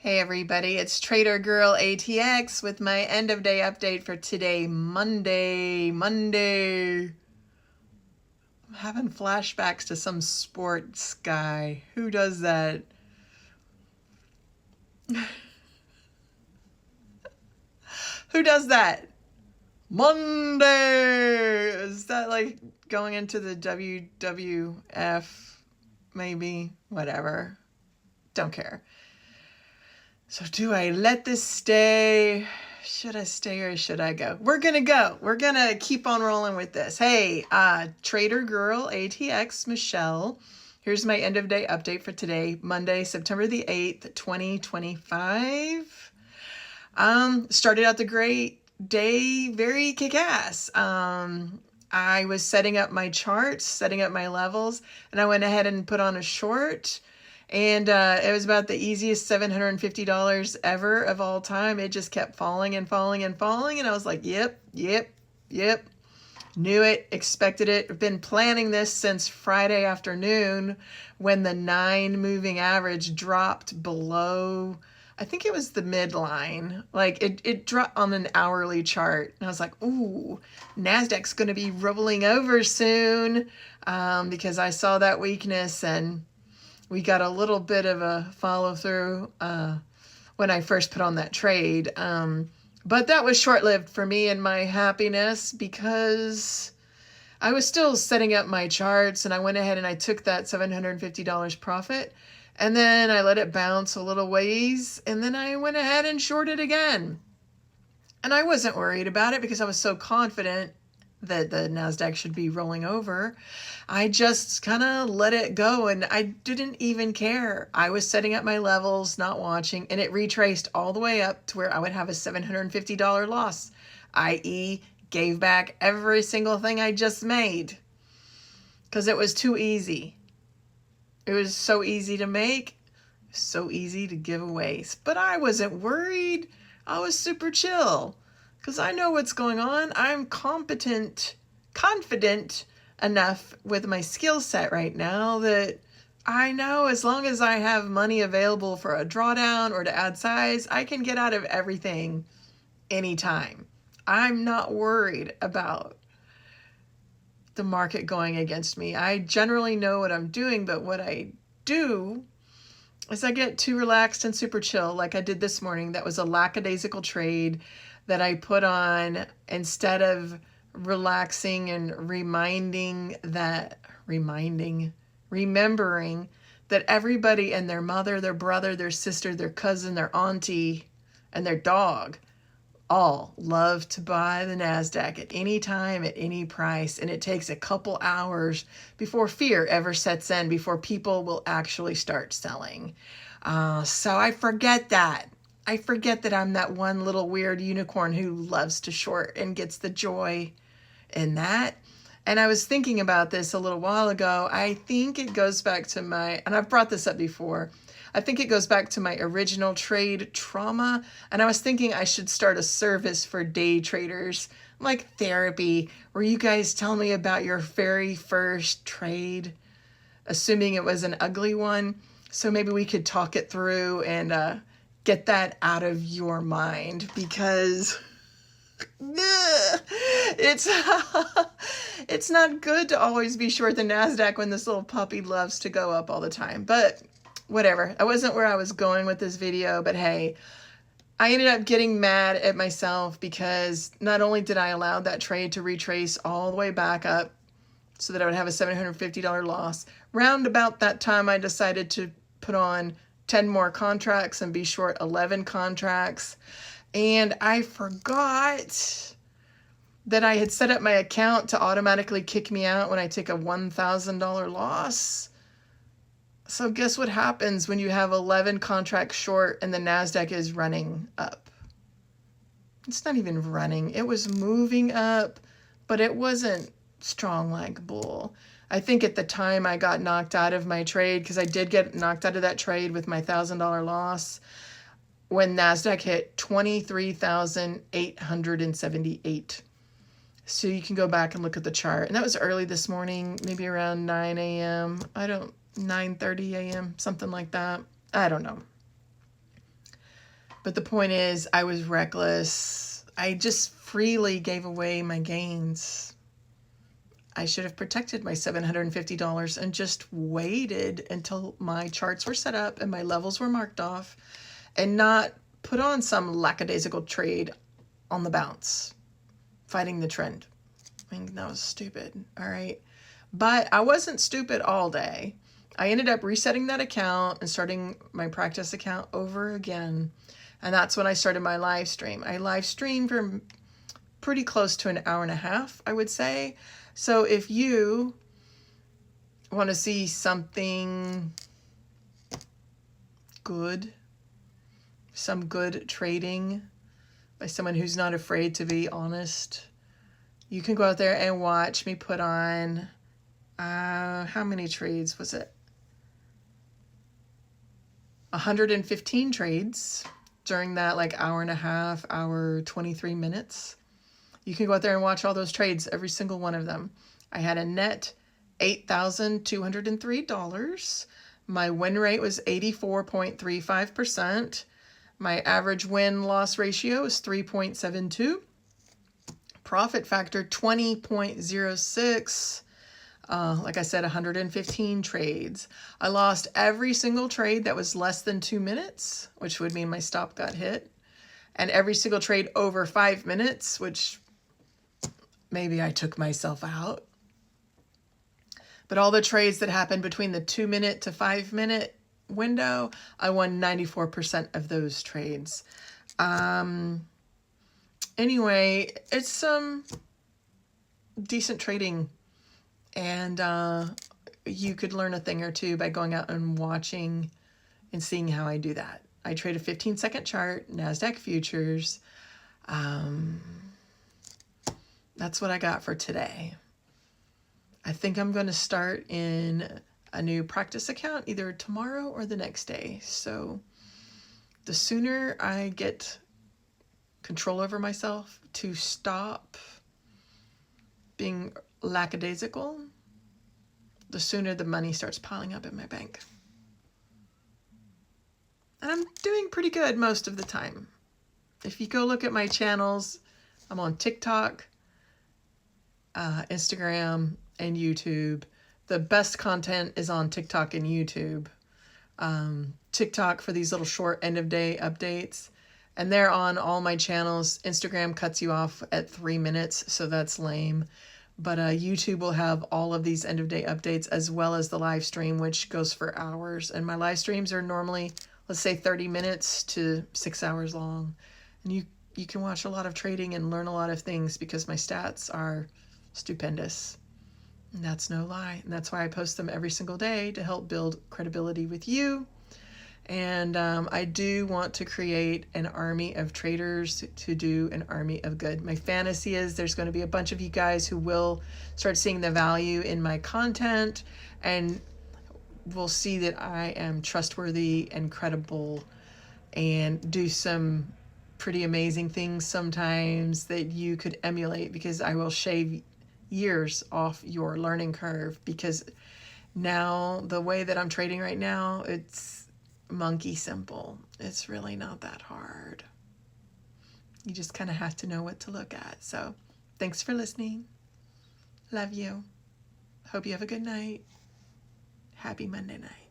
Hey everybody, it's Trader Girl ATX with my end of day update for today, Monday. I'm having flashbacks to some sports guy. Who does that? Who does that? Monday! Is that like going into the WWF? Maybe? Whatever. Don't care. So do I let this stay? Should I stay or should I go? We're gonna go. We're gonna keep on rolling with this. Hey, Trader Girl ATX Michelle. Here's my end of day update for today, Monday, September the 8th, 2025. Started out the great day, very kick-ass. I was setting up my charts, setting up my levels, and I went ahead and put on a short. And it was about the easiest $750 ever of all time. It just kept falling and falling and falling. And I was like, yep. Knew it, expected it. I've been planning this since Friday afternoon when the 9 moving average dropped below, I think it was the midline. Like it dropped on an hourly chart. And I was like, ooh, NASDAQ's going to be rolling over soon because I saw that weakness and we got a little bit of a follow through when I first put on that trade. But that was short-lived for me and my happiness because I was still setting up my charts and I went ahead and I took that $750 profit and then I let it bounce a little ways and then I went ahead and shorted again. And I wasn't worried about it because I was so confident that the NASDAQ should be rolling over. I just kind of let it go and I didn't even care. I was setting up my levels, not watching, and it retraced all the way up to where I would have a $750 loss, i.e. gave back every single thing I just made because it was too easy. It was so easy to make, so easy to give away. But I wasn't worried. I was super chill. Because I know what's going on. I'm confident enough with my skill set right now that I know as long as I have money available for a drawdown or to add size, I can get out of everything anytime. I'm not worried about the market going against me. I generally know what I'm doing, but what I do is I get too relaxed and super chill like I did this morning. That was a lackadaisical trade that I put on instead of relaxing and remembering that everybody and their mother, their brother, their sister, their cousin, their auntie, and their dog all love to buy the NASDAQ at any time, at any price. And it takes a couple hours before fear ever sets in, before people will actually start selling. So I forget that. I forget that I'm that one little weird unicorn who loves to short and gets the joy in that. And I was thinking about this a little while ago. I think it goes back to and I've brought this up before, I think it goes back to my original trade trauma. And I was thinking I should start a service for day traders, like therapy, where you guys tell me about your very first trade, assuming it was an ugly one. So maybe we could talk it through and get that out of your mind because it's not good to always be short the NASDAQ when this little puppy loves to go up all the time. But whatever. I wasn't where I was going with this video, but hey, I ended up getting mad at myself because not only did I allow that trade to retrace all the way back up so that I would have a $750 loss, round about that time I decided to put on 10 more contracts and be short 11 contracts. And I forgot that I had set up my account to automatically kick me out when I take a $1,000 loss. So guess what happens when you have 11 contracts short and the NASDAQ is running up? It's not even running. It was moving up, but it wasn't strong like bull. I think at the time I got knocked out of my trade because I did get knocked out of that trade with my $1,000 loss when NASDAQ hit 23,878. So you can go back and look at the chart. And that was early this morning, maybe around 9 a.m. 9:30 a.m., something like that. I don't know. But the point is, I was reckless. I just freely gave away my gains. I should have protected my $750 and just waited until my charts were set up and my levels were marked off, and not put on some lackadaisical trade on the bounce, fighting the trend. I mean, that was stupid, all right? But I wasn't stupid all day. I ended up resetting that account and starting my practice account over again. And that's when I started my live stream. I live streamed for pretty close to an hour and a half, I would say. So if you want to see something good, some good trading by someone who's not afraid to be honest, you can go out there and watch me put on, how many trades was it? 115 trades during that like hour and a half, hour, 23 minutes. You can go out there and watch all those trades, every single one of them. I had a net $8,203. My win rate was 84.35%. My average win-loss ratio is 3.72. Profit factor 20.06. Like I said, 115 trades. I lost every single trade that was less than 2 minutes, which would mean my stop got hit. And every single trade over 5 minutes, which maybe I took myself out. But all the trades that happened between the 2 minute to 5 minute window, I won 94% of those trades. Anyway, it's some decent trading, and you could learn a thing or two by going out and watching and seeing how I do that. I trade a 15-second chart, NASDAQ futures. That's what I got for today. I think I'm going to start in a new practice account either tomorrow or the next day. So the sooner I get control over myself to stop being lackadaisical, the sooner the money starts piling up in my bank. And I'm doing pretty good most of the time. If you go look at my channels, I'm on TikTok, Instagram, and YouTube. The best content is on TikTok and YouTube. TikTok for these little short end of day updates. And they're on all my channels. Instagram cuts you off at 3 minutes, so that's lame. But YouTube will have all of these end of day updates as well as the live stream, which goes for hours. And my live streams are normally, let's say, 30 minutes to 6 hours long. And you can watch a lot of trading and learn a lot of things because my stats are stupendous. And that's no lie. And that's why I post them every single day, to help build credibility with you. And I do want to create an army of traders to do an army of good. My fantasy is there's going to be a bunch of you guys who will start seeing the value in my content and will see that I am trustworthy and credible and do some pretty amazing things sometimes that you could emulate, because I will shave years off your learning curve. Because now the way that I'm trading right now, it's monkey simple. It's really not that hard. You just kind of have to know what to look at. So thanks for listening. Love you. Hope you have a good night. Happy Monday night.